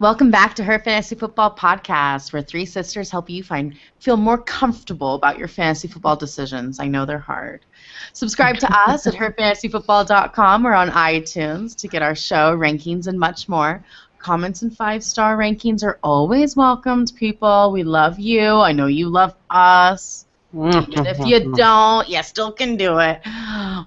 Welcome back to Her Fantasy Football Podcast, where three sisters help you feel more comfortable about your fantasy football decisions. I know they're hard. Subscribe to us at herfantasyfootball.com or on iTunes to get our show, rankings, and much more. Comments and 5-star rankings are always welcomed, people. We love you. I know you love us. Even if you don't, you still can do it.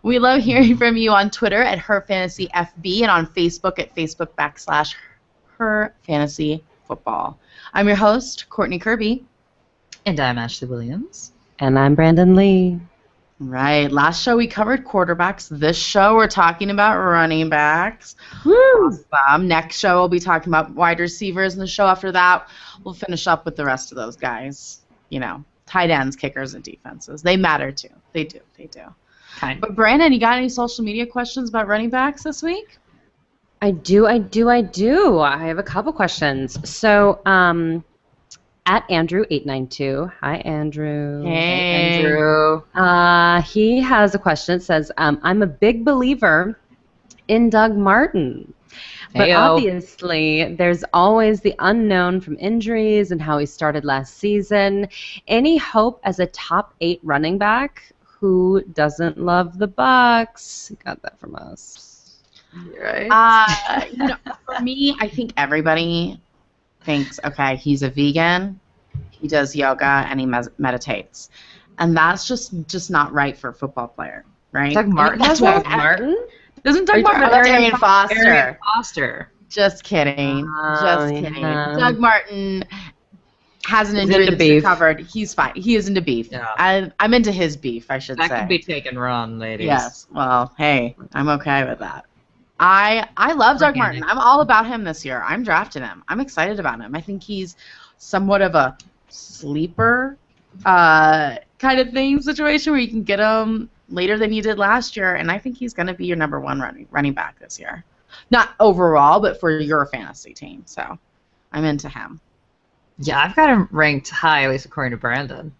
We love hearing from you on Twitter at HerFantasyFB and on Facebook at Facebook.com/Her Fantasy Football. I'm your host, Courtney Kirby. And I'm Ashley Williams. And I'm Brandon Lee. Right. Last show we covered quarterbacks. This show we're talking about running backs. Woo! Awesome. Next show we'll be talking about wide receivers. And the show after that, we'll finish up with the rest of those guys. You know, tight ends, kickers, and defenses. They matter too. They do. Kind of. But Brandon, you got any social media questions about running backs this week? I do. I have a couple questions. So, at Andrew892. Hi, Andrew. Hey. Andrew. He has a question. It says, I'm a big believer in Doug Martin. But obviously, there's always the unknown from injuries and how he started last season. Any hope as a top 8 running back who doesn't love the Bucks? Got that from us. Right. For me, I think everybody thinks, okay, he's a vegan, he does yoga, and he meditates. And that's just not right for a football player, right? Doug Martin? Doesn't Doug Martin Arian Foster? Arian Foster. Just kidding. Yeah. Doug Martin has an injury that's recovered. He's fine. He is into beef. Yeah. I'm into his beef, I should say. That could be taken wrong, ladies. Yes. Well, hey, I'm okay with that. I love Doug Martin. I'm all about him this year. I'm drafting him. I'm excited about him. I think he's somewhat of a sleeper kind of thing situation where you can get him later than you did last year, and I think he's going to be your number one running back this year. Not overall, but for your fantasy team. So I'm into him. Yeah, I've got him ranked high, at least according to Brandon.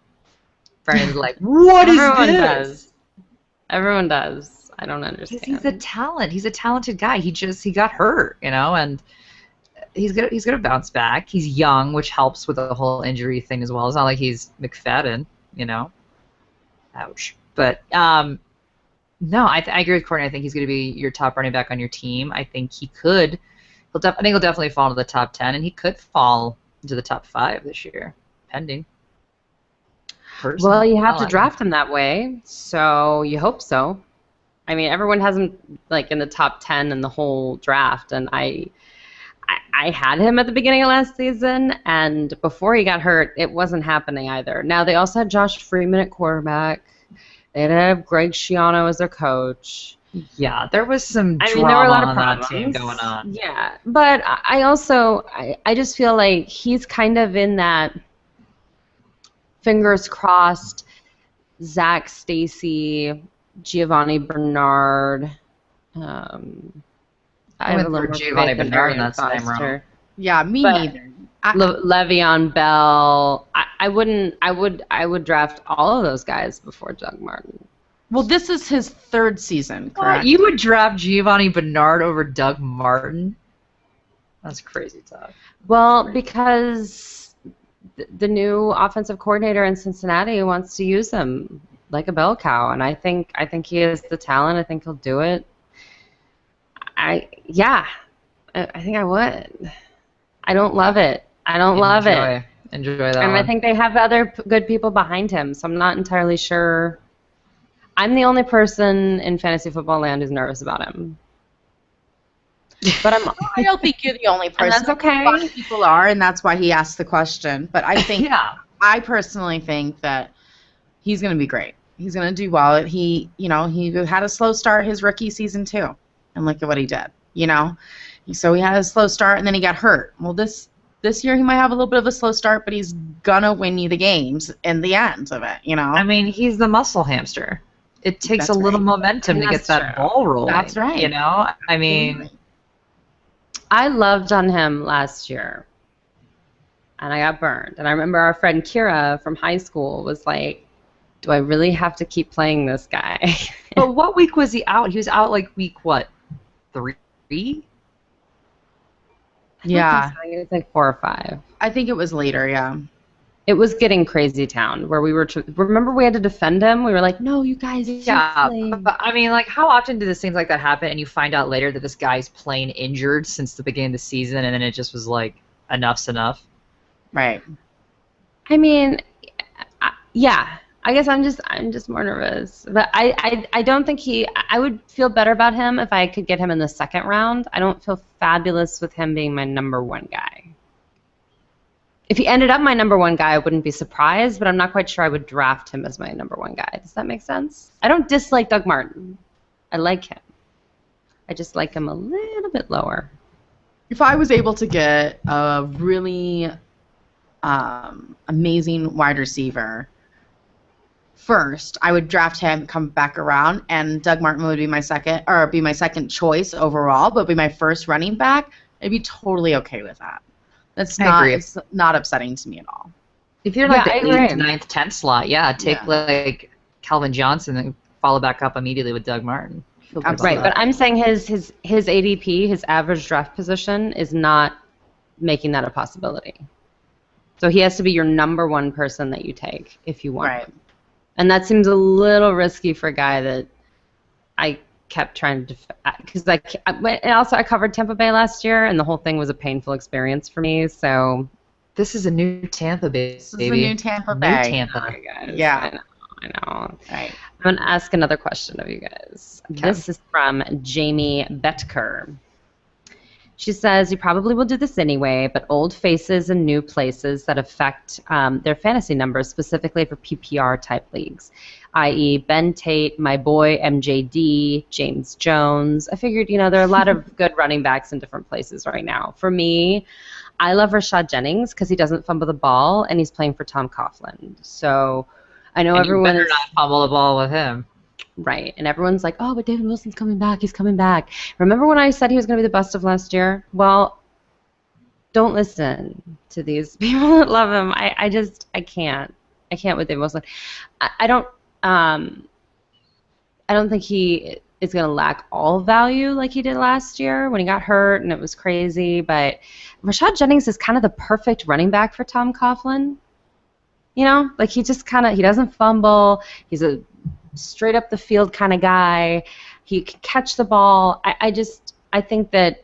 Brandon's like, what is this? Everyone does. I don't understand. He's a talent. He's a talented guy. He got hurt, and he's gonna bounce back. He's young, which helps with the whole injury thing as well. It's not like he's McFadden, Ouch. But no, I agree with Courtney. I think he's gonna be your top running back on your team. I think I think he'll definitely fall into the top 10, and he could fall into the top 5 this year, pending. Well, you have to draft him that way, so you hope so. I mean, everyone has him in the top 10 in the whole draft, and I had him at the beginning of last season, and before he got hurt, it wasn't happening either. Now, they also had Josh Freeman at quarterback. They had Greg Schiano as their coach. Yeah, there was some drama there were a lot of on problems. that team going on. Yeah, but I just feel like he's kind of in that fingers crossed, Zach Stacy, Giovanni Bernard. I went for Giovanni Bernard in that time round. Yeah, me neither. Le'Veon Bell. I would draft all of those guys before Doug Martin. Well, this is his 3rd season, correct? What? You would draft Giovanni Bernard over Doug Martin? That's crazy talk. Well, because the new offensive coordinator in Cincinnati wants to use him like a bell cow, and I think he has the talent. I think he'll do it. I think I would. I don't love it. Enjoy that And one. I think they have other good people behind him, so I'm not entirely sure. I'm the only person in fantasy football land who's nervous about him. But I don't think you're the only person. And that's okay. A lot of people are, and that's why he asked the question. But I think, I personally think that he's going to be great. He's going to do well. He had a slow start his rookie season too, and look at what he did. So he had a slow start, and then he got hurt. Well, this year he might have a little bit of a slow start, but he's gonna win you the games in the end of it. I mean, he's the muscle hamster. It takes a little momentum to get that ball rolling. That's right. I mean, I loved on him last year, and I got burned. And I remember our friend Kira from high school was like, do I really have to keep playing this guy? But what week was he out? He was out like week what? 3? Yeah. I think it was like 4 or 5. I think it was later, yeah. It was getting crazy town where we were. Remember, we had to defend him. We were like, "No, you guys." Yeah, but I mean, like, how often do these things like that happen, and you find out later that this guy's plain injured since the beginning of the season, and then it just was like, enough's enough. Right. I mean, yeah. I guess I'm just more nervous. But I don't think I would feel better about him if I could get him in the second round. I don't feel fabulous with him being my number 1 guy. If he ended up my number 1 guy, I wouldn't be surprised, but I'm not quite sure I would draft him as my number 1 guy. Does that make sense? I don't dislike Doug Martin. I like him. I just like him a little bit lower. If I was able to get a really amazing wide receiver first, I would draft him, come back around, and Doug Martin would be my second choice overall, but be my first running back. I'd be totally okay with that. It's not upsetting to me at all. If you're like the 8th, 9th, 10th slot, take like Calvin Johnson and follow back up immediately with Doug Martin. Right, but I'm saying his ADP, his average draft position, is not making that a possibility. So he has to be your number 1 person that you take if you want. Right. And that seems a little risky for a guy that I kept trying to because I covered Tampa Bay last year, and the whole thing was a painful experience for me. So this is a new Tampa Bay. This is a new Tampa Bay. New Tampa. Oh, guys, yeah, I know. Right. I'm gonna ask another question of you guys. Okay. This is from Jamie Betker. She says, you probably will do this anyway, but old faces and new places that affect their fantasy numbers, specifically for PPR-type leagues, i.e. Ben Tate, my boy MJD, James Jones. I figured, there are a lot of good running backs in different places right now. For me, I love Rashaad Jennings because he doesn't fumble the ball, and he's playing for Tom Coughlin. So I know everyone better not fumble the ball with him. Right, and everyone's like, oh, but David Wilson's coming back, he's coming back. Remember when I said he was going to be the best of last year? Well, don't listen to these people that love him. I can't with David Wilson. I don't think he is going to lack all value like he did last year when he got hurt and it was crazy, but Rashaad Jennings is kind of the perfect running back for Tom Coughlin. Like he doesn't fumble, he's a straight up the field kind of guy. He can catch the ball. I think that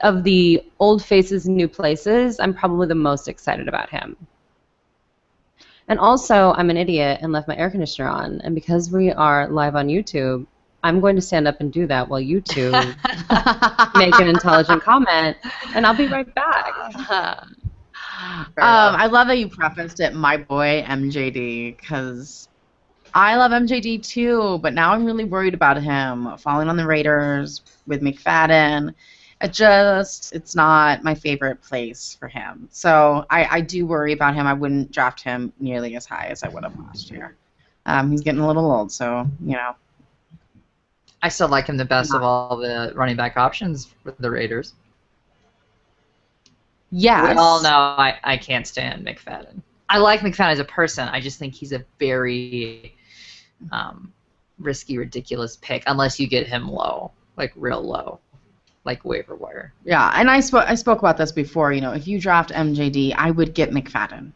of the old faces and new places, I'm probably the most excited about him. And also, I'm an idiot and left my air conditioner on. And because we are live on YouTube, I'm going to stand up and do that while you two make an intelligent comment, and I'll be right back. I love that you prefaced it, my boy MJD, because I love MJD too, but now I'm really worried about him falling on the Raiders with McFadden. It's not my favorite place for him. So I do worry about him. I wouldn't draft him nearly as high as I would have last year. He's getting a little old, so, I still like him the best of all the running back options with the Raiders. Yes. We all know I can't stand McFadden. I like McFadden as a person. I just think he's a very risky, ridiculous pick unless you get him low, like real low, like waiver wire. Yeah, and I spoke about this before. If you draft MJD, I would get McFadden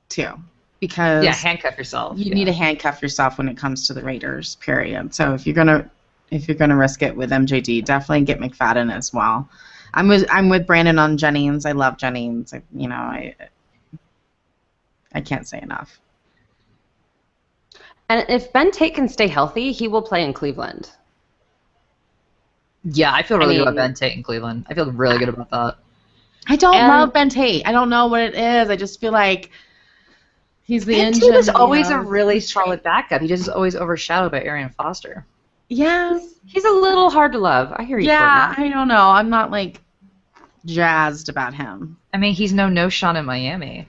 too, because handcuff yourself. You need to handcuff yourself when it comes to the Raiders. Period. So if you're gonna risk it with MJD, definitely get McFadden as well. I'm with Brandon on Jennings. I love Jennings. I can't say enough. And if Ben Tate can stay healthy, he will play in Cleveland. Yeah, I feel really good about Ben Tate in Cleveland. I feel really good about that. I don't love Ben Tate. I don't know what it is. I just feel like he's the engine. Ben Tate was always a really solid backup. He just always overshadowed by Arian Foster. Yeah. He's a little hard to love. I hear you. Yeah, I don't know. I'm not, jazzed about him. I mean, he's no Sean in Miami.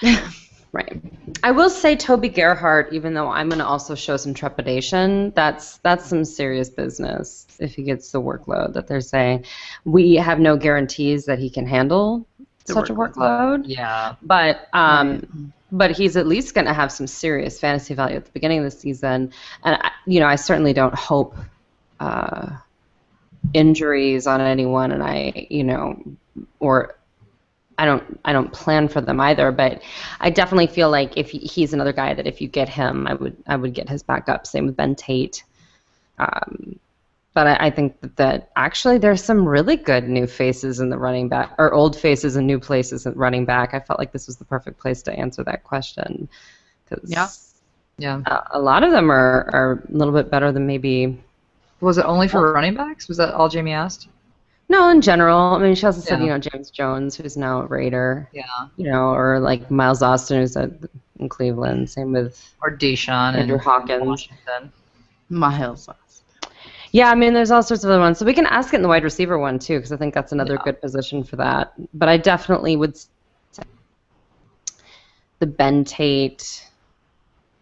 Yeah. Right. I will say Toby Gerhart, even though I'm going to also show some trepidation, that's some serious business if he gets the workload that they're saying. We have no guarantees that he can handle such a workload. Yeah. But he's at least going to have some serious fantasy value at the beginning of the season. And, I certainly don't hope injuries on anyone, and or I don't plan for them either, but I definitely feel like if he's another guy that if you get him, I would get his backup. Same with Ben Tate. But I think that actually there's some really good new faces in the running back, or old faces and new places in running back. I felt like this was the perfect place to answer that question. Yeah. A lot of them are a little bit better than maybe. Was it only for running backs? Was that all Jamie asked? No, in general. I mean, she also said, James Jones, who's now a Raider. Yeah. Or like Miles Austin, who's in Cleveland. Same with or Deshaun Andrew and Hawkins. Washington. Miles Austin. Yeah, I mean, there's all sorts of other ones. So we can ask it in the wide receiver one, too, because I think that's another good position for that. But I definitely would say the Ben Tate.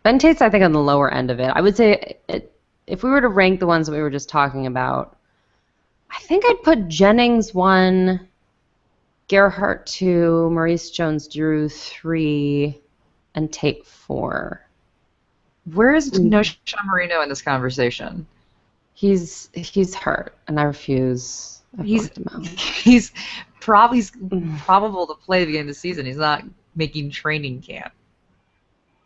Ben Tate's, I think, on the lower end of it. I would say if we were to rank the ones that we were just talking about, I think I'd put Jennings 1, Gerhart 2, Maurice Jones-Drew 3, and Tate 4. Where is Sean Moreno in this conversation? He's hurt, and I refuse. He's probable to play the beginning of the season. He's not making training camp.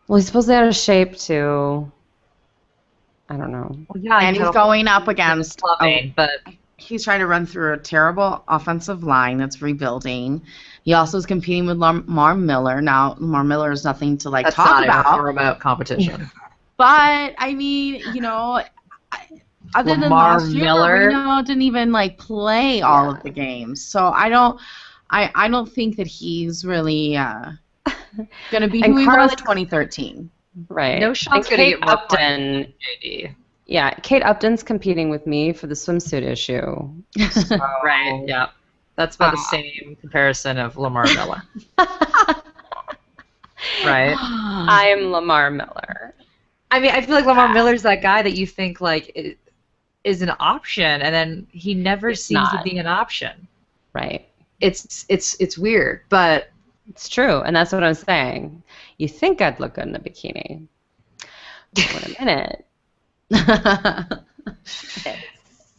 Well, he's supposed to be out of shape too. I don't know. Well, yeah, and he's going up against. But he's trying to run through a terrible offensive line that's rebuilding. He also is competing with Lamar Miller. Now, Lamar Miller is nothing to talk about. That's not a remote competition. But I mean, other than last year, Moreno didn't even play all of the games. So I don't think that he's really going to be who he was in 2013. Right. No Sean's going to get more Upton. JD. Yeah, Kate Upton's competing with me for the swimsuit issue. So, right. Yeah. That's about the same comparison of Lamar Miller. Right. I'm Lamar Miller. I mean, I feel like Lamar Miller's that guy that you think is an option, and then he never seems to be an option. Right. It's weird, but it's true, and that's what I'm saying. You think I'd look good in a bikini? Wait a minute.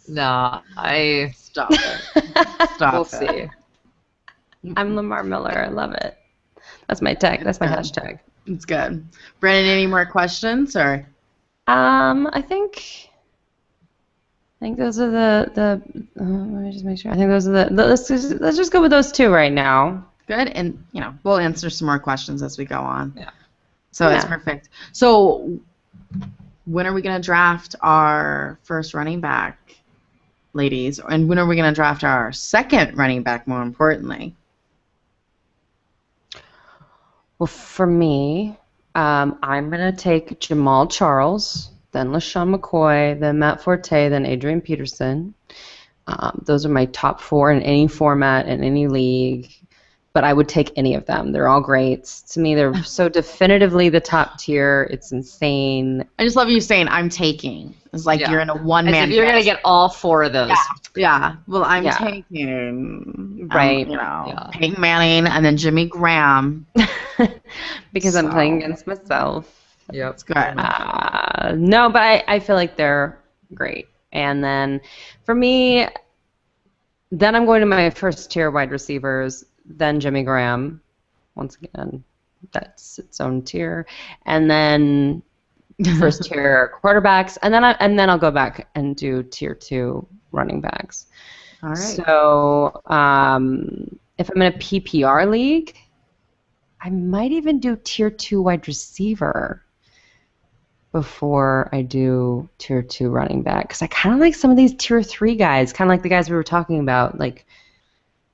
No, I stop it. Stop. We'll see. I'm Lamar Miller. I love it. That's my tag. That's my hashtag. It's good. Brandon, any more questions or? I think those are the let me just make sure. I think those are let's just go with those two right now. Good, and we'll answer some more questions as we go on. Yeah. So it's perfect. So when are we going to draft our first running back, ladies? And when are we going to draft our second running back, more importantly? Well, for me, I'm going to take Jamal Charles, then LaShawn McCoy, then Matt Forte, then Adrian Peterson. Those are my top 4 in any format, in any league. But I would take any of them. They're all great. To me, they're so definitively the top tier. It's insane. I just love you saying I'm taking. It's like you're in a one-man. If you're going to get all 4 of those. Yeah. Well, I'm taking, right. Peyton Manning and then Jimmy Graham. Because I'm playing against myself. Yep. It's good. No, but I feel like they're great. And then for me, then I'm going to my first tier wide receivers. Then Jimmy Graham, once again, that's its own tier, and then first tier quarterbacks, and then I'll go back and do tier 2 running backs. All right. So if I'm in a PPR league, I might even do tier 2 wide receiver before I do tier 2 running back, because I kind of like some of these tier 3 guys, kind of like the guys we were talking about, like.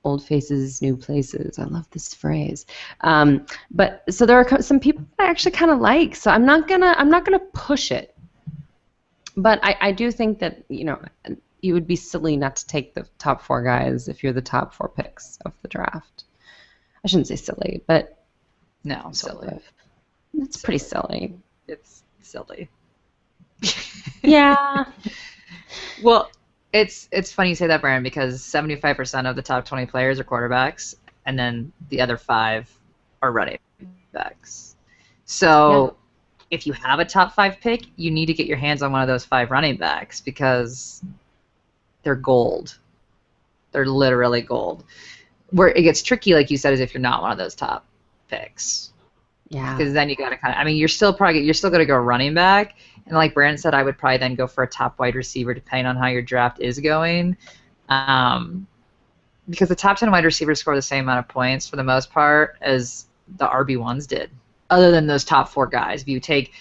Old faces, new places. I love this phrase. But so there are some people I actually kind of like. So I'm not gonna push it. But I do think that you would be silly not to take the top 4 guys if you're the top 4 picks of the draft. I shouldn't say silly, but no, silly. It's pretty silly. It's silly. Yeah. Well. It's funny you say that, Brian, because 75% of the top 20 players are quarterbacks, and then the other 5 are running backs. So if you have a top 5 pick, you need to get your hands on one of those 5 running backs because they're gold. They're literally gold. where it gets tricky, like you said, is if you're not one of those top picks. Yeah. Because then you got to kind of, I mean, you're still going to go running back. And like Brandon said, I would probably then go for a top wide receiver depending on how your draft is going. Because the top 10 wide receivers score the same amount of points for the most part as the RB1s did. Other than those top 4 guys. If you take,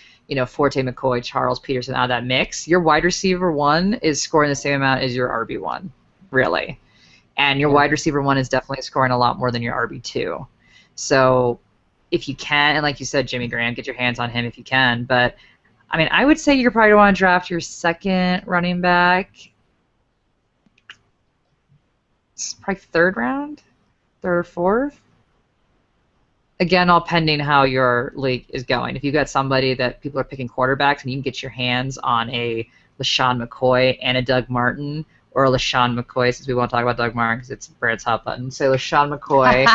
Forte, McCoy, Charles, Peterson out of that mix, your wide receiver 1 is scoring the same amount as your RB1, really. And your wide receiver 1 is definitely scoring a lot more than your RB2. So if you can, and like you said, Jimmy Graham, get your hands on him if you can. But, I mean, I would say you probably want to draft your second running back. It's probably 3rd round, 3rd or 4th. Again, all pending how your league is going. If you've got somebody that people are picking quarterbacks and you can get your hands on a LaShawn McCoy and a Doug Martin, or a LaShawn McCoy, since we won't talk about Doug Martin because it's Brad's hot button. Say LaShawn McCoy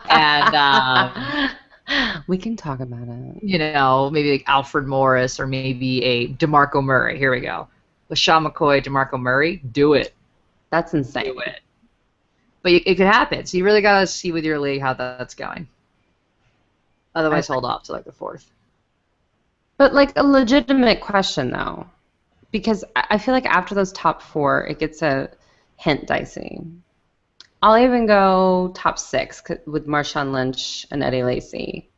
and we can talk about it. Maybe like Alfred Morris or maybe a DeMarco Murray. Here we go. LaShawn McCoy, DeMarco Murray, do it. That's insane. Do it. But it could happen. So you really got to see with your league how that's going. Otherwise, hold off to like the 4th. But like a legitimate question though, because I feel like after those top 4, it gets a hint dicey. I'll even go top 6 with Marshawn Lynch and Eddie Lacy.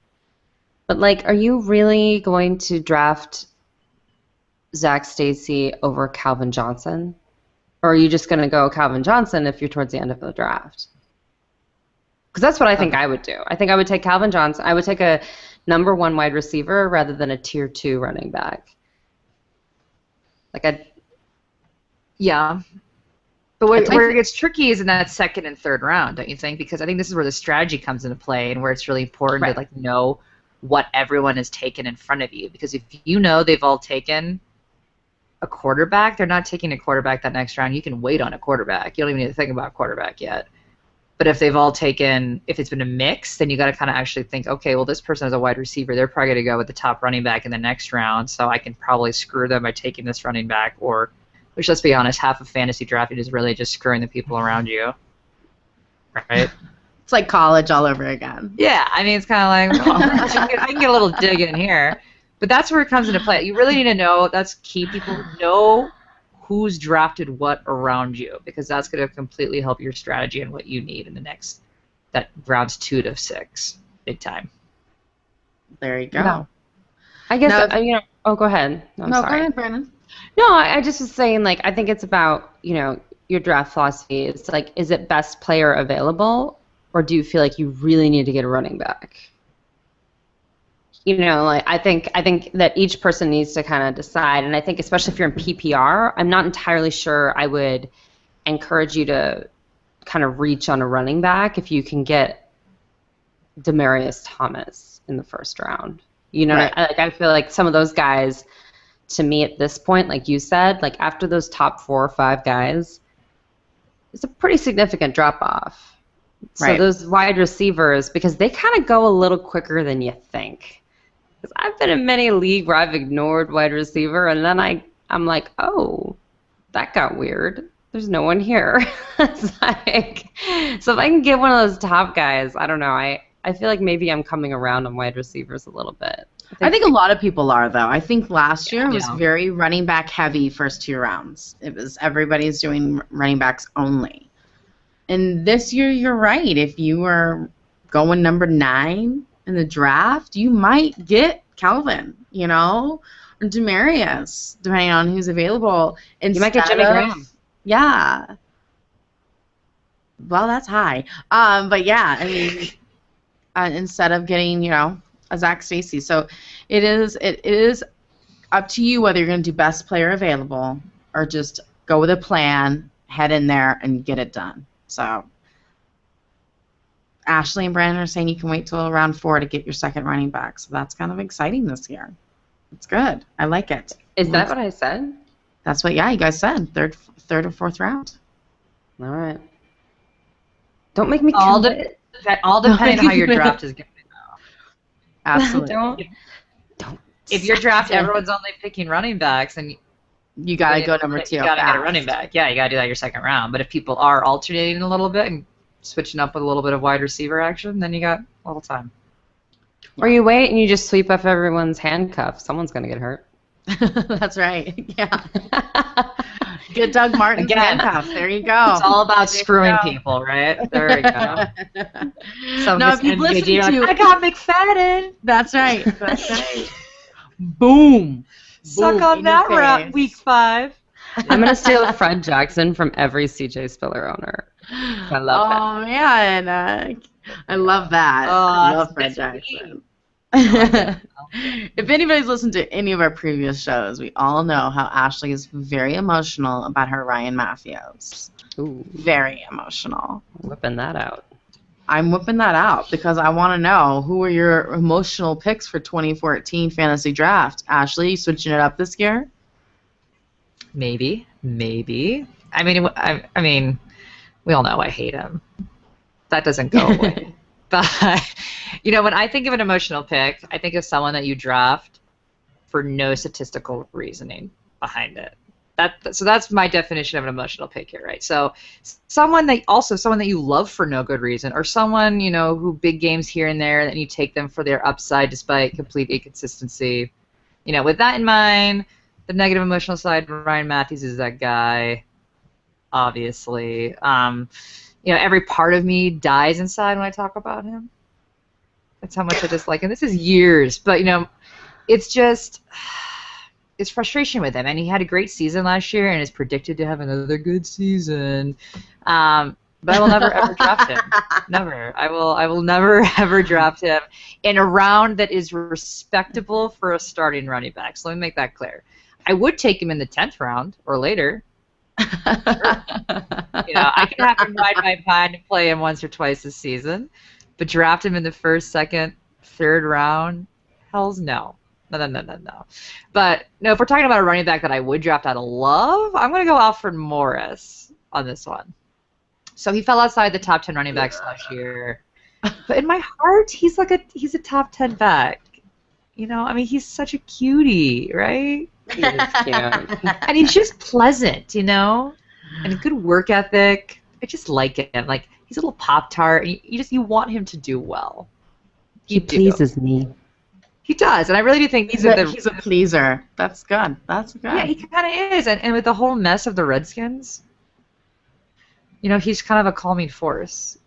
But like, are you really going to draft Zach Stacy over Calvin Johnson? Or are you just going to go Calvin Johnson if you're towards the end of the draft? Because that's what I think I would do. I think I would take Calvin Johnson. I would take a number 1 wide receiver rather than a tier 2 running back. Yeah. But where it gets tricky is in that 2nd and 3rd round, don't you think? Because I think this is where the strategy comes into play and where it's really important to know what everyone has taken in front of you. Because if they've all taken a quarterback, they're not taking a quarterback that next round. You can wait on a quarterback. You don't even need to think about a quarterback yet. But if they've all taken, if it's been a mix, then you got to kind of actually think, okay, well, this person is a wide receiver. They're probably going to go with the top running back in the next round, so I can probably screw them by taking this running back. Which, let's be honest, half of fantasy drafting is really just screwing the people around you. Right? It's like college all over again. Yeah, I mean, it's kind of like, I can get a little dig in here. But that's where it comes into play. You really need to know, that's key. People know who's drafted what around you, because that's going to completely help your strategy and what you need in that rounds 2 to 6, big time. There you go. No. I guess oh, go ahead. No, go ahead, Brandon. No, I just was saying, like, I think it's about your draft philosophy. It's like, is it best player available, or do you feel like you really need to get a running back? Like I think that each person needs to kind of decide, and I think especially if you're in PPR, I'm not entirely sure I would encourage you to kind of reach on a running back if you can get Demaryius Thomas in the 1st round. Right. I feel like some of those guys, to me at this point, like you said, like after those top 4 or 5 guys, it's a pretty significant drop off. Right. So those wide receivers, because they kind of go a little quicker than you think. Because I've been in many leagues where I've ignored wide receiver, and then I'm like, oh, that got weird. There's no one here. It's like, so if I can get one of those top guys, I don't know. I feel like maybe I'm coming around on wide receivers a little bit. I think a lot of people are, though. I think last year was very running back heavy first 2 rounds. It was everybody's doing running backs only. And this year, you're right. If you were going number 9 in the draft, you might get Calvin, or Demaryius, depending on who's available. You might get Jimmy Graham. Yeah. Well, that's high. But yeah, I mean, instead of getting, a Zach Stacy. So it is up to you whether you're going to do best player available or just go with a plan, head in there, and get it done. So Ashley and Brandon are saying you can wait till round 4 to get your second running back. So that's kind of exciting this year. It's good. I like it. Is that what I said? That's what, you guys said. Third or 4th round. All right. Don't make me all depending on how your draft is going. Absolutely. Don't. If your draft, everyone's only picking running backs, and you got to go number 2. You got to get a running back. Yeah, you got to do that your second round. But if people are alternating a little bit and switching up with a little bit of wide receiver action, then you got a little time. Or you wait and you just sweep up everyone's handcuffs. Someone's going to get hurt. That's right. Yeah. Get Doug Martin's handcuffs. There you go. It's all about screwing people, right? There we go. Now, if you've listened to... I got McFadden. That's right. That's right. Boom. Suck Boom on that route, week 5. I'm going to steal Fred Jackson from every CJ Spiller owner. I love that. Oh, man. I love that. Oh, I love Fred Jackson. If anybody's listened to any of our previous shows, we all know how Ashley is very emotional about her Ryan Matthews. Ooh. Very emotional. Whipping that out. I'm whipping that out because I want to know who are your emotional picks for 2014 fantasy draft. Ashley, you switching it up this year? Maybe. I mean, we all know I hate him. That doesn't go away. But, when I think of an emotional pick, I think of someone that you draft for no statistical reasoning behind it. So that's my definition of an emotional pick here, right? So someone that you love for no good reason, or someone, who big games here and there, and you take them for their upside despite complete inconsistency. With that in mind, the negative emotional side, Ryan Matthews is that guy, obviously. Every part of me dies inside when I talk about him. That's how much I dislike him. This is years, but it's frustration with him. And he had a great season last year and is predicted to have another good season. But I will never ever draft him. Never. I will never ever draft him in a round that is respectable for a starting running back. So let me make that clear. I would take him in the 10th round or later. Sure. I can have him ride my pine and play him once or twice this season, but draft him in the 1st, 2nd, 3rd round? Hells no. No. But no, if we're talking about a running back that I would draft out of love, I'm going to go Alfred Morris on this one. So he fell outside the top 10 running backs last year, but in my heart, he's a top 10 back. He's such a cutie, right? He is cute. And he's just pleasant, and a good work ethic. I just like him. Like, he's a little Pop-Tart. You want him to do well. He pleases me. He does, and I really do think he's a pleaser. That's good. Yeah, he kind of is. And with the whole mess of the Redskins, he's kind of a calming force.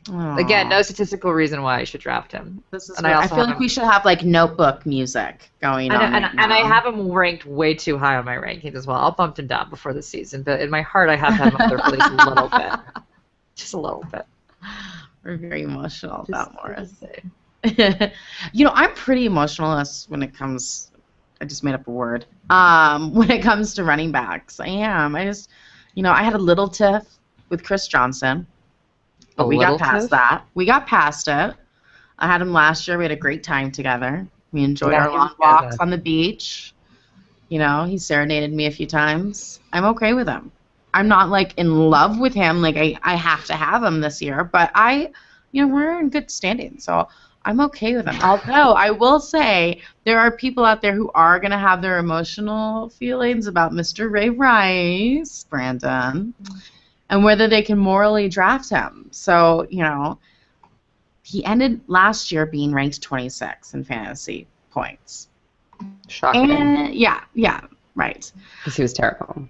Aww. Again, no statistical reason why I should draft him. I feel like we should have notebook music going on. And I have him ranked way too high on my rankings as well. I'll bump him down before the season, but in my heart, I have to have him up there for at least a little bit. Just a little bit. We're very emotional about Morris. I'm pretty emotional when it comes. I just made up a word. When it comes to running backs, I am. I just, I had a little tiff with Chris Johnson. But we got past that. We got past it. I had him last year. We had a great time together. We enjoyed our long walks on the beach. He serenaded me a few times. I'm okay with him. I'm not, in love with him. I have to have him this year. But we're in good standing. So I'm okay with him. Although I will say there are people out there who are going to have their emotional feelings about Mr. Ray Rice, Brandon, and whether they can morally draft him. So, he ended last year being ranked 26 in fantasy points. Shocking. And, yeah, right. Because he was terrible.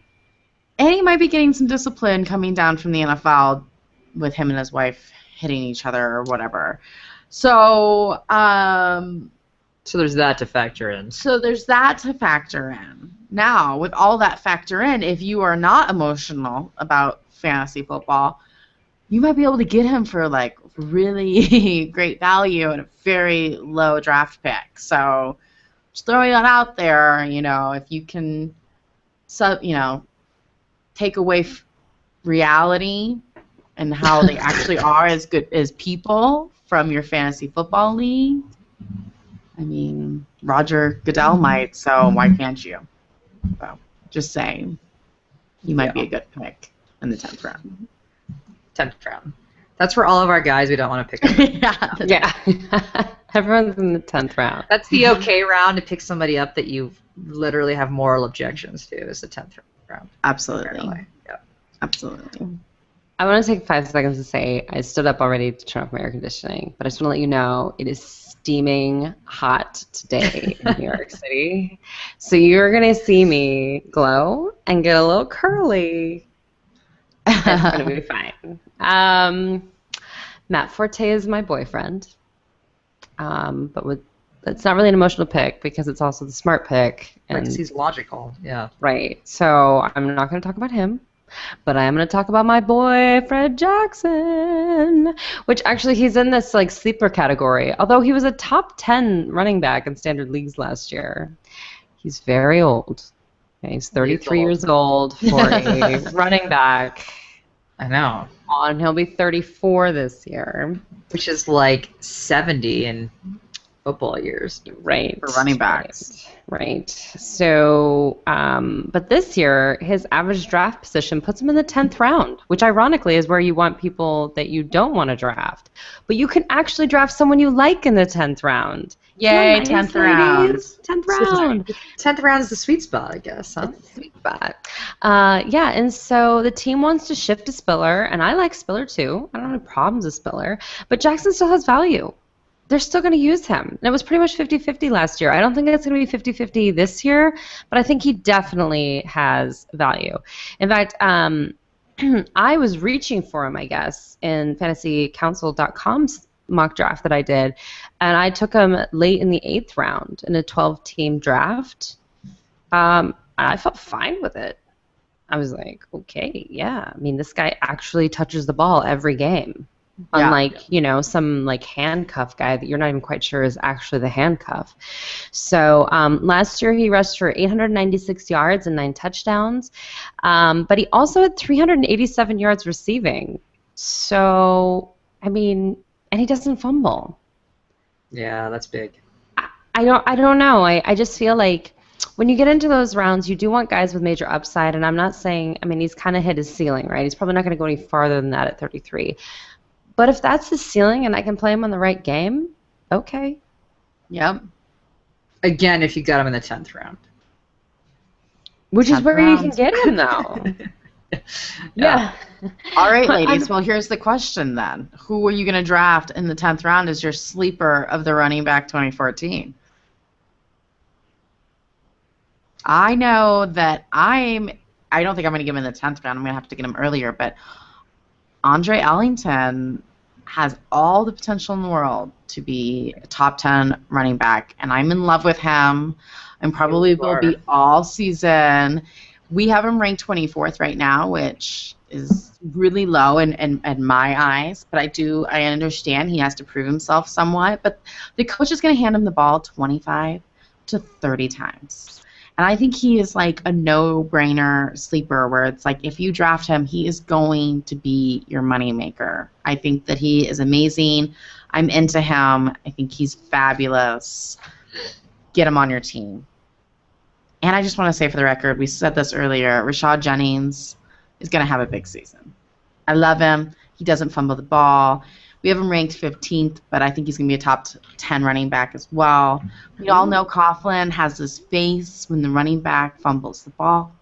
And he might be getting some discipline coming down from the NFL with him and his wife hitting each other or whatever. So, so there's that to factor in. Now, with all that factor in, if you are not emotional about fantasy football, you might be able to get him for really great value and a very low draft pick. So just throwing that out there, if you can, take away reality and how they actually are as good as people from your fantasy football league. I mean, Roger Goodell might, so why can't you? So, just saying, you might be a good pick in the 10th round. 10th round. That's for all of our guys we don't want to pick up. Yeah. Everyone's in the 10th round. That's the okay round to pick somebody up that you literally have moral objections to, is the 10th round. Absolutely. Apparently. Yeah. Absolutely. I want to take 5 seconds to say I stood up already to turn off my air conditioning, but I just want to let you know it is steaming hot today in New York City. So you're going to see me glow and get a little curly. It's going to be fine. Matt Forte is my boyfriend, but it's not really an emotional pick because it's also the smart pick. And he's logical, yeah. Right. So I'm not going to talk about him. But I am going to talk about my boy, Fred Jackson, which actually he's in this like sleeper category. Although he was a top 10 running back in standard leagues last year. He's very old. Okay, he's 33 years old for a running back. I know. And he'll be 34 this year. Which is like 70 in football years. Right. For running backs. Right. So, but this year, his average draft position puts him in the 10th round, which ironically is where you want people that you don't want to draft. But you can actually draft someone you like in the 10th round. Yay, 10th round. 10th round. 10th round is the sweet spot, I guess, huh? It's the sweet spot. Yeah, and so the team wants to shift to Spiller, and I like Spiller too. I don't have any problems with Spiller. But Jackson still has value. They're still going to use him. And it was pretty much 50-50 last year. I don't think it's going to be 50-50 this year, but I think he definitely has value. In fact, I was reaching for him, I guess, in fantasycouncil.com's mock draft that I did, and I took him late in the 8th round in a 12-team draft. I felt fine with it. I was like, okay, yeah. I mean, this guy actually touches the ball every game. Unlike, some like handcuff guy that you're not even quite sure is actually the handcuff. So last year he rushed for 896 yards and 9 touchdowns, but he also had 387 yards receiving. So, I mean, and he doesn't fumble. Yeah, that's big. I don't know. I just feel like when you get into those rounds, you do want guys with major upside, and I'm not saying, I mean, he's kind of hit his ceiling, right? He's probably not going to go any farther than that at 33. But if that's his ceiling and I can play him on the right game, okay. Yep. Again, if you got him in the 10th round. Which is where you can get him, though. Yeah. All right, ladies. Well, here's the question then. Who are you going to draft in the 10th round as your sleeper of the running back 2014? I know that I don't think I'm going to give him in the 10th round. I'm going to have to get him earlier, but Andre Ellington has all the potential in the world to be a top 10 running back, and I'm in love with him. And probably will be all season. We have him ranked 24th right now, which is really low in my eyes. But I understand he has to prove himself somewhat. But the coach is going to hand him the ball 25 to 30 times. And I think he is like a no-brainer sleeper where it's like if you draft him, he is going to be your moneymaker. I think that he is amazing. I'm into him. I think he's fabulous. Get him on your team. And I just want to say for the record, we said this earlier, Rashaad Jennings is going to have a big season. I love him. He doesn't fumble the ball. We have him ranked 15th, but I think he's going to be a top 10 running back as well. We all know Coughlin has this face when the running back fumbles the ball.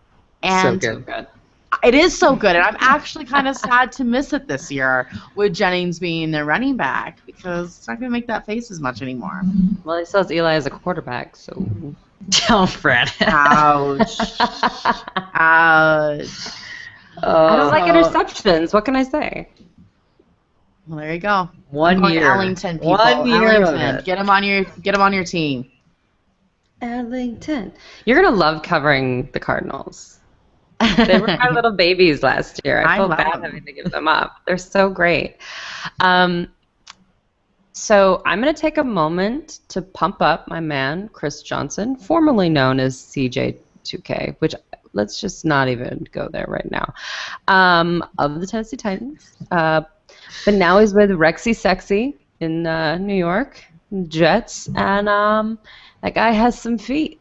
And so good. It is so good, and I'm actually kind of sad to miss it this year with Jennings being their running back because it's not going to make that face as much anymore. Well, he still has Eli as a quarterback, so... Don't fret. Ouch. Ouch. I don't like interceptions. What can I say? Well, there you go. 1 year. Ellington, people. 1 year. Ellington. Get him on your team. Ellington. You're gonna love covering the Cardinals. They were my little babies last year. I felt bad having to give them up. They're so great. So I'm going to take a moment to pump up my man, Chris Johnson, formerly known as CJ2K, which let's just not even go there right now, of the Tennessee Titans. But now he's with Rexy Sexy in New York, Jets, and that guy has some feet.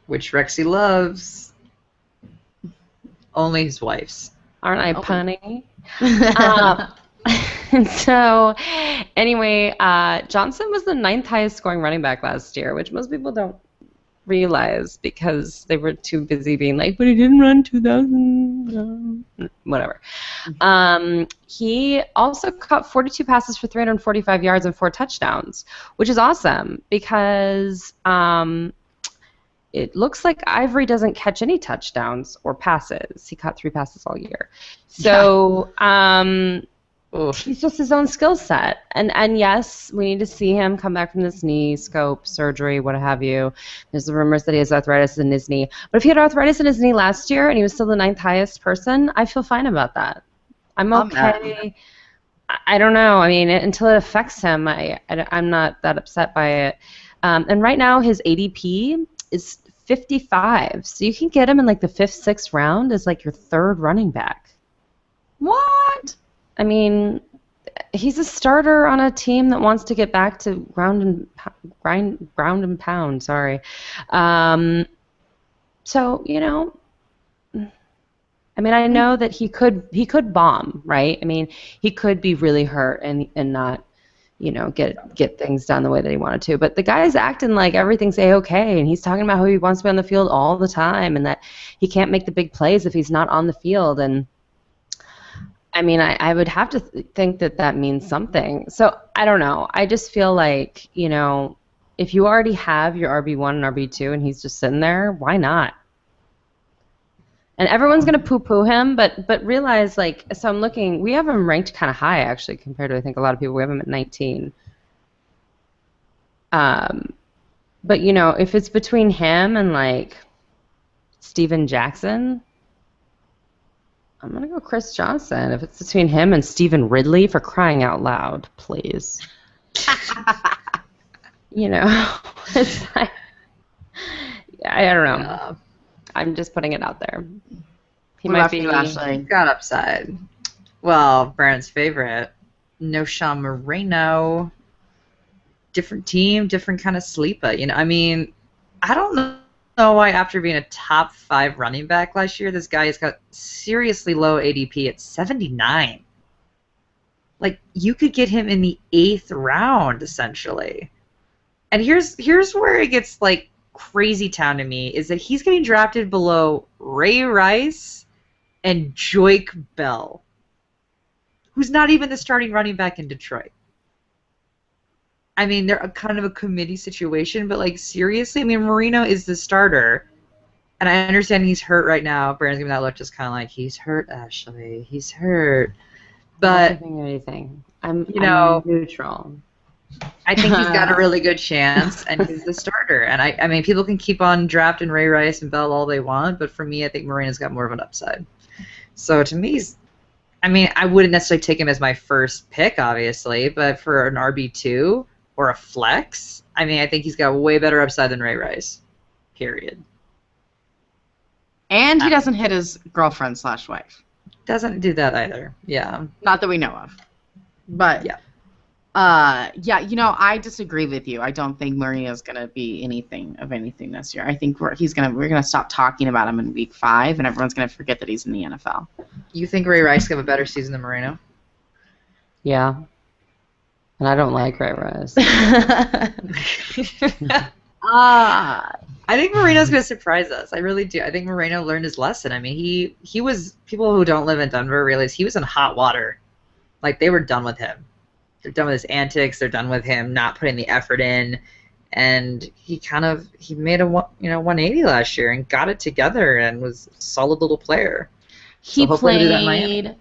Which Rexy loves. Only his wife's. Aren't I punny? So, anyway, Johnson was the 9th highest scoring running back last year, which most people don't realize because they were too busy being like, but he didn't run 2,000, whatever. He also caught 42 passes for 345 yards and 4 touchdowns, which is awesome because it looks like Ivory doesn't catch any touchdowns or passes. He caught 3 passes all year. So he's just his own skill set. And yes, we need to see him come back from this knee scope, surgery, what have you. There's the rumors that he has arthritis in his knee. But if he had arthritis in his knee last year and he was still the 9th highest person, I feel fine about that. I'm okay. I don't know. I mean, until it affects him, I'm not that upset by it. And right now his ADP is 55. So you can get him in like the 5th, 6th round as like your 3rd running back. What? I mean, he's a starter on a team that wants to get back to ground and pound. Sorry. So, you know, I mean, I know that he could bomb, right? I mean, he could be really hurt and not, you know, get things done the way that he wanted to. But the guy's acting like everything's A-okay, and he's talking about how he wants to be on the field all the time and that he can't make the big plays if he's not on the field. And, I mean, I would have to think that means something. So, I don't know. I just feel like, you know, if you already have your RB1 and RB2 and he's just sitting there, why not? And everyone's going to poo-poo him, but realize, like, so I'm looking, we have him ranked kind of high, actually, compared to, I think, a lot of people. We have him at 19. But, you know, if it's between him and, like, Steven Jackson, I'm going to go Chris Johnson. If it's between him and Stephen Ridley, for crying out loud, please. You know, it's like, I don't know. Yeah. I'm just putting it out there. He What might about be. you, Ashley? Got upside. Well, Brandon's favorite, Noshawn Moreno. Different team, different kind of sleeper. You know, I mean, I don't know why after being a top 5 running back last year, this guy has got seriously low ADP at 79. Like, you could get him in the 8th round, essentially. And here's where it gets, like, crazy town to me, is that he's getting drafted below Ray Rice and Joik Bell, who's not even the starting running back in Detroit. I mean, they're kind of a committee situation, but, like, seriously, I mean, Moreno is the starter, and I understand he's hurt right now. Brandon's giving that look just kind of like, he's hurt, Ashley, he's hurt. But, I'm not giving anything. I'm neutral. I think he's got a really good chance, and he's the starter. And I mean, people can keep on drafting Ray Rice and Bell all they want, but for me, I think Moreno's got more of an upside. So to me, I mean, I wouldn't necessarily take him as my first pick, obviously, but for an RB2 or a flex, I mean, I think he's got way better upside than Ray Rice, period. And he doesn't hit his girlfriend/wife. Doesn't do that either, yeah. Not that we know of. But yeah. Yeah, you know, I disagree with you. I don't think Moreno's going to be anything this year. I think we're going to stop talking about him in week 5, and everyone's going to forget that he's in the NFL. You think Ray Rice will have a better season than Moreno? Yeah. And I don't like Ray Rice. I think Moreno's going to surprise us. I really do. I think Moreno learned his lesson. I mean, he was, people who don't live in Denver realize he was in hot water. Like, they were done with him. They're done with his antics. They're done with him not putting the effort in. And he made a 180 last year and got it together and was a solid little player. He played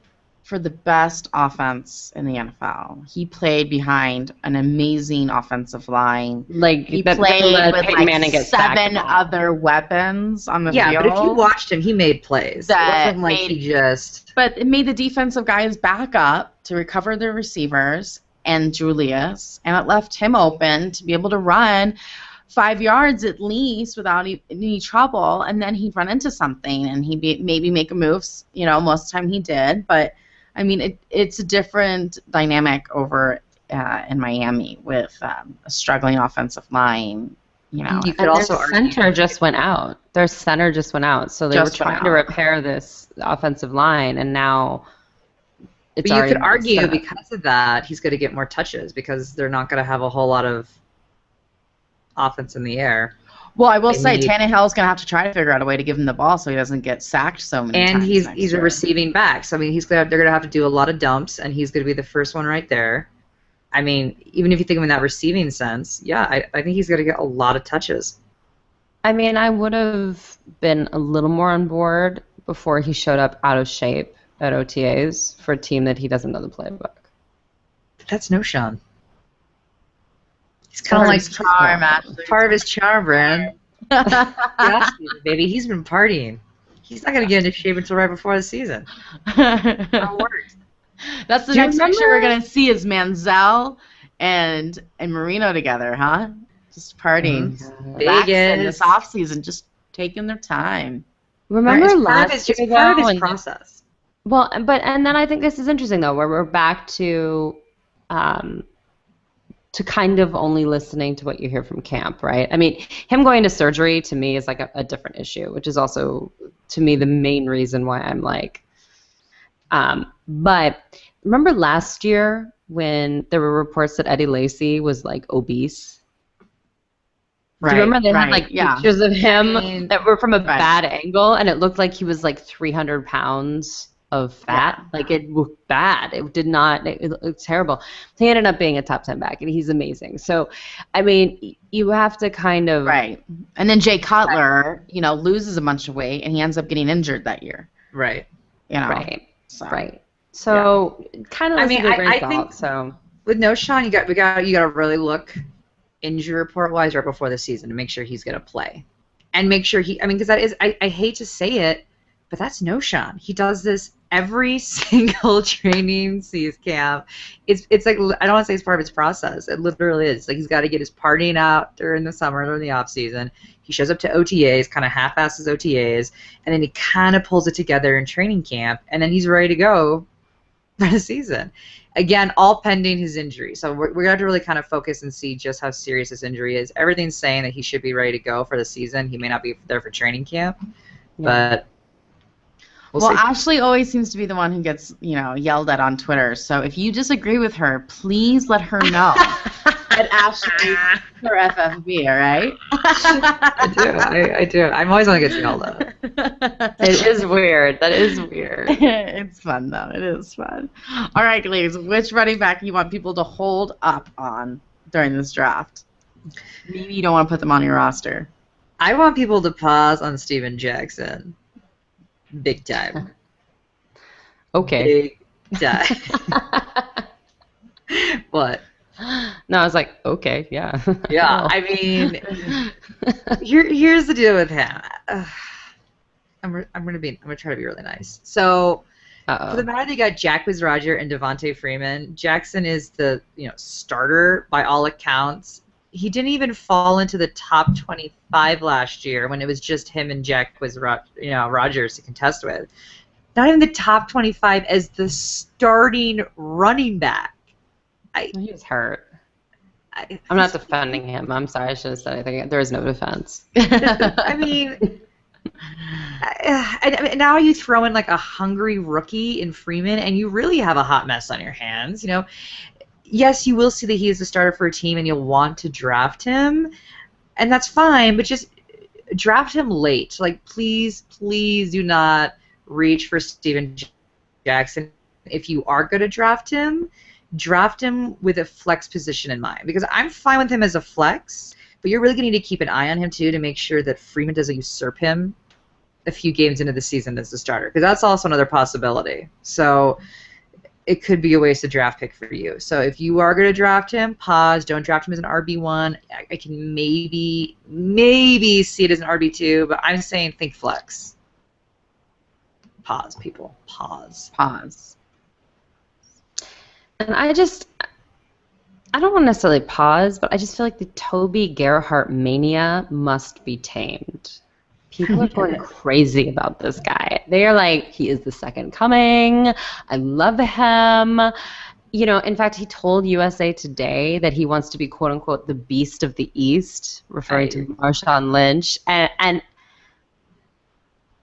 for the best offense in the NFL. He played behind an amazing offensive line. Like, he played with like 7 other weapons on the field. Yeah, but if you watched him, he made plays. It wasn't like he just... But it made the defensive guys back up to recover their receivers and Julius, and it left him open to be able to run 5 yards at least without any trouble, and then he'd run into something, and he'd maybe make a move. You know, most of the time he did, but I mean, it's a different dynamic over in Miami with a struggling offensive line. You know, you could also argue their center just went out. Their center just went out, so they were trying to repair this offensive line, and now it's already. But you could argue because of that, he's going to get more touches because they're not going to have a whole lot of offense in the air. Well, I will say Tannehill's going to have to try to figure out a way to give him the ball so he doesn't get sacked so many times. And he's a receiving back, so I mean they're going to have to do a lot of dumps, and he's going to be the first one right there. I mean, even if you think of him in that receiving sense, yeah, I think he's going to get a lot of touches. I mean, I would have been a little more on board before he showed up out of shape at OTAs for a team that he doesn't know the playbook. That's no Sean. He's kind of like charm, Ashley. Part of his charm, Brand. Baby, he's been partying. He's not going to get into shape until right before the season. That's the next picture we're going to see is Manziel and Moreno together, huh? Just partying. Vegas. This offseason, just taking their time. Remember last year, it's part of his process. Well, and then I think this is interesting, though, where we're back to kind of only listening to what you hear from camp, right? I mean, him going to surgery to me is like a different issue, which is also, to me, the main reason why I'm like, but remember last year when there were reports that Eddie Lacy was like obese? Right, do you remember they had like pictures of him that were from a bad angle, and it looked like he was like 300 pounds of fat? Like it looked bad. It did not. It looked terrible. He ended up being a top 10 back, and he's amazing. So, I mean, you have to kind of And then Jay Cutler, loses a bunch of weight, and he ends up getting injured that year. Right. So kind of. I mean, I think so. With no Sean, you got to really look injury report wise right before the season to make sure he's going to play, and make sure because that is I hate to say it, but that's no Sean. He does this every single training camp. It's like, I don't want to say it's part of his process. It literally is. Like, he's got to get his partying out during the summer, during the off season. He shows up to OTAs, kind of half-asses OTAs, and then he kind of pulls it together in training camp, and then he's ready to go for the season. Again, all pending his injury. So we're going to have to really kind of focus and see just how serious this injury is. Everything's saying that he should be ready to go for the season. He may not be there for training camp, but Well, Ashley always seems to be the one who gets, yelled at on Twitter. So if you disagree with her, please let her know. At Ashley for FFB, all right? I do. I'm always going to get yelled at. It is weird. That is weird. It's fun, though. It is fun. All right, ladies, which running back you want people to hold up on during this draft? Maybe you don't want to put them on your roster. I want people to pause on Steven Jackson. Big time. Okay. Big time. What? No, I was like, okay, yeah. Yeah, I mean, here's the deal with him. I'm gonna try to be really nice. So, for the matter, they got Jacquizz Rodgers and Devontae Freeman. Jackson is the starter by all accounts. He didn't even fall into the top 25 last year when it was just him and Jacquizz Rodgers to contest with. Not even the top 25 as the starting running back. He was hurt. I'm not defending him. I'm sorry, I should have said anything. There is no defense. I mean, now you throw in like a hungry rookie in Freeman, and you really have a hot mess on your hands. Yes, you will see that he is the starter for a team, and you'll want to draft him, and that's fine. But just draft him late. Like, please do not reach for Steven Jackson. If you are going to draft him with a flex position in mind, because I'm fine with him as a flex, but you're really going to need to keep an eye on him too to make sure that Freeman doesn't usurp him a few games into the season as the starter, because that's also another possibility. So it could be a wasted draft pick for you. So if you are going to draft him, pause. Don't draft him as an RB1. I can maybe see it as an RB2, but I'm saying think flex. Pause, people. Pause. And I don't want to necessarily pause, but I just feel like the Toby Gerhart mania must be tamed. People are going crazy about this guy. They are like, he is the second coming. I love him. In fact, he told USA Today that he wants to be, quote unquote, the beast of the East, referring to Marshawn Lynch. And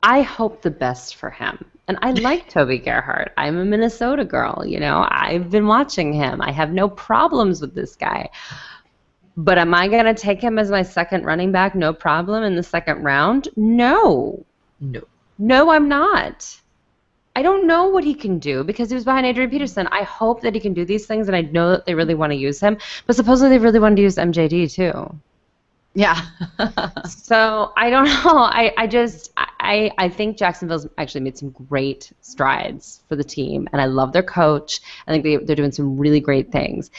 I hope the best for him. And I like Toby Gerhart. I'm a Minnesota girl, I've been watching him. I have no problems with this guy. But am I going to take him as my second running back, no problem, in the second round? No. No, I'm not. I don't know what he can do because he was behind Adrian Peterson. I hope that he can do these things, and I know that they really want to use him. But supposedly they really wanted to use MJD too. Yeah. So I don't know. I think Jacksonville's actually made some great strides for the team, and I love their coach. I think they're doing some really great things.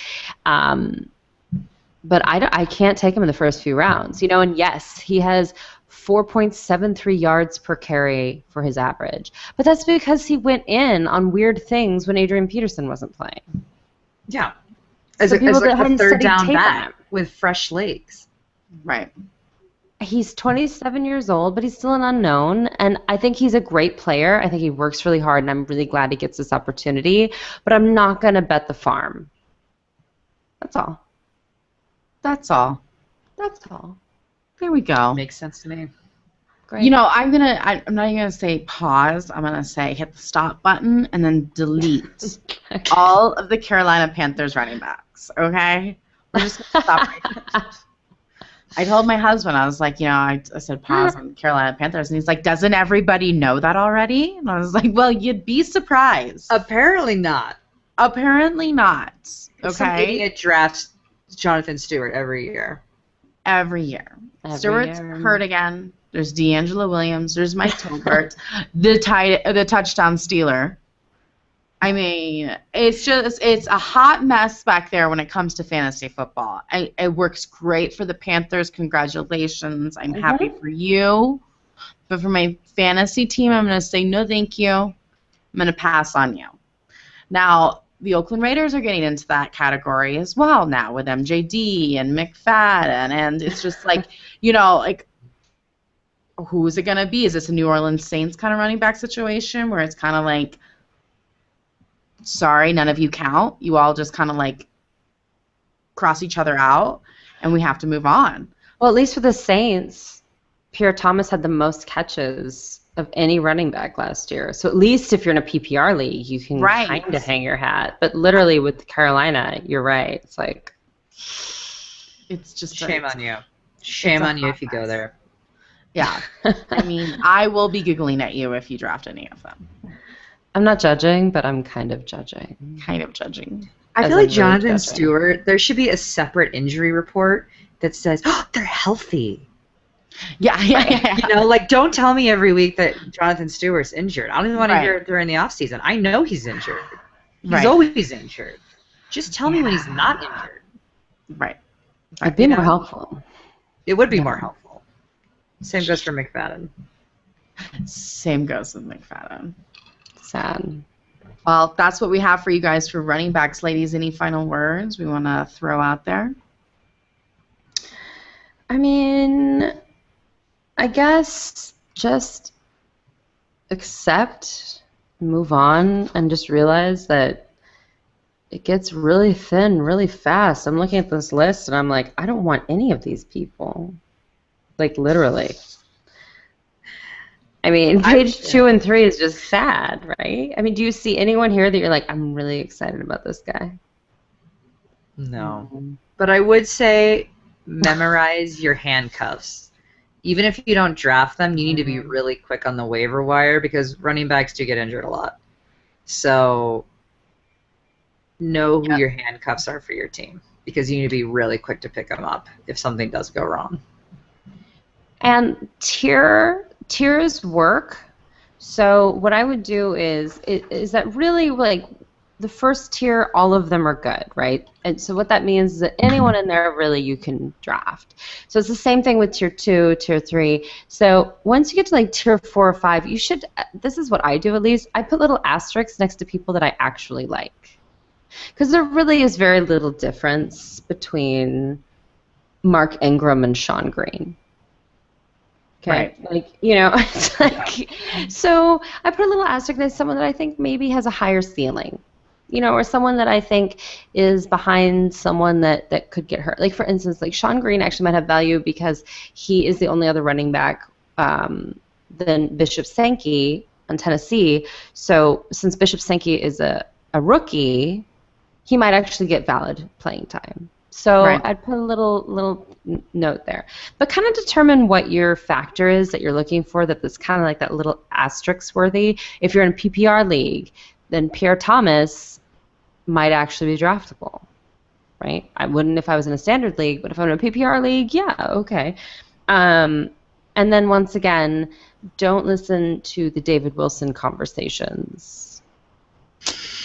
But I can't take him in the first few rounds. And yes, he has 4.73 yards per carry for his average. But that's because he went in on weird things when Adrian Peterson wasn't playing. Yeah. As a third down back with fresh legs. Right. He's 27 years old, but he's still an unknown, and I think he's a great player. I think he works really hard, and I'm really glad he gets this opportunity, but I'm not going to bet the farm. That's all. That's all. There we go. Makes sense to me. Great. I'm not even gonna say pause. I'm gonna say hit the stop button and then delete all of the Carolina Panthers running backs. Okay, we're just gonna stop right here. I told my husband, I was like, I said pause on the Carolina Panthers, and he's like, doesn't everybody know that already? And I was like, well, you'd be surprised. Apparently not. Okay. Some idiot drafts Jonathan Stewart every year. Stewart's hurt again. There's D'Angelo Williams. There's Mike Tolbert, the touchdown stealer. I mean, it's a hot mess back there when it comes to fantasy football. It works great for the Panthers. Congratulations. I'm happy for you. But for my fantasy team, I'm going to say no thank you. I'm going to pass on you. Now, the Oakland Raiders are getting into that category as well now with MJD and McFadden, and it's just like, who is it going to be? Is this a New Orleans Saints kind of running back situation where it's kind of like, sorry, none of you count. You all just kind of like cross each other out, and we have to move on. Well, at least for the Saints, Pierre Thomas had the most catches of any running back last year. So at least if you're in a PPR league, you can kind of hang your hat. But literally with Carolina, you're right. It's like, it's just shame on you. Shame on you if you go there. Yeah. I mean, I will be giggling at you if you draft any of them. I'm not judging, but I'm kind of judging. I feel like Jonathan Stewart, there should be a separate injury report that says, oh, they're healthy. Yeah. Like, don't tell me every week that Jonathan Stewart's injured. I don't even want to hear it during the offseason. I know he's injured. He's always injured. Just tell me when he's not injured. Right. It'd be more helpful. It would be more helpful. Same goes for McFadden. Same goes with McFadden. Sad. Well, that's what we have for you guys for running backs. Ladies, any final words we want to throw out there? I mean, I guess just accept, move on, and just realize that it gets really thin really fast. I'm looking at this list, and I'm like, I don't want any of these people. Like, literally. I mean, page 2 and 3 is just sad, right? I mean, do you see anyone here that you're like, I'm really excited about this guy? No. But I would say memorize your handcuffs. Even if you don't draft them, you need to be really quick on the waiver wire because running backs do get injured a lot. So know who your handcuffs are for your team because you need to be really quick to pick them up if something does go wrong. And tiers work. So what I would do is that really, like, the first tier, all of them are good, right? And so what that means is that anyone in there really you can draft. So it's the same thing with tier 2, tier 3. So once you get to like tier 4 or 5, you should, this is what I do at least, I put little asterisks next to people that I actually like. Because there really is very little difference between Mark Ingram and Sean Green. Okay, right. Like, it's like, so I put a little asterisk next to someone that I think maybe has a higher ceiling, or someone that I think is behind someone that could get hurt. Like, for instance, like Sean Green actually might have value because he is the only other running back than Bishop Sankey on Tennessee. So since Bishop Sankey is a rookie, he might actually get valid playing time. So Right. I'd put a little note there. But kind of determine what your factor is that you're looking for, that's kind of like that little asterisk worthy. If you're in a PPR league, then Pierre Thomas might actually be draftable, right? I wouldn't if I was in a standard league, but if I'm in a PPR league, yeah, okay. And then once again, don't listen to the David Wilson conversations.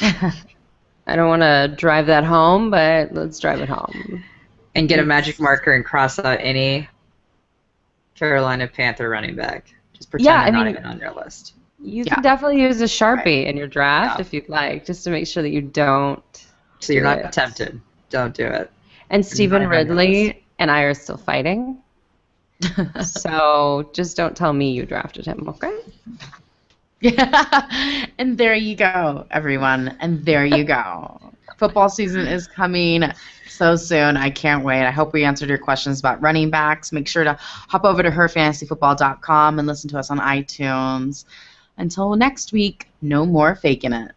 I don't want to drive that home, but let's drive it home. And get a magic marker and cross out any Carolina Panther running back. Just pretend they're not even on your list. You can definitely use a Sharpie in your draft if you'd like, just to make sure that you don't. So you're not tempted. Don't do it. And Stephen Ridley and I are still fighting. So just don't tell me you drafted him, okay? Yeah. And there you go, everyone. And there you go. Football season is coming so soon. I can't wait. I hope we answered your questions about running backs. Make sure to hop over to herfantasyfootball.com and listen to us on iTunes. Until next week, no more faking it.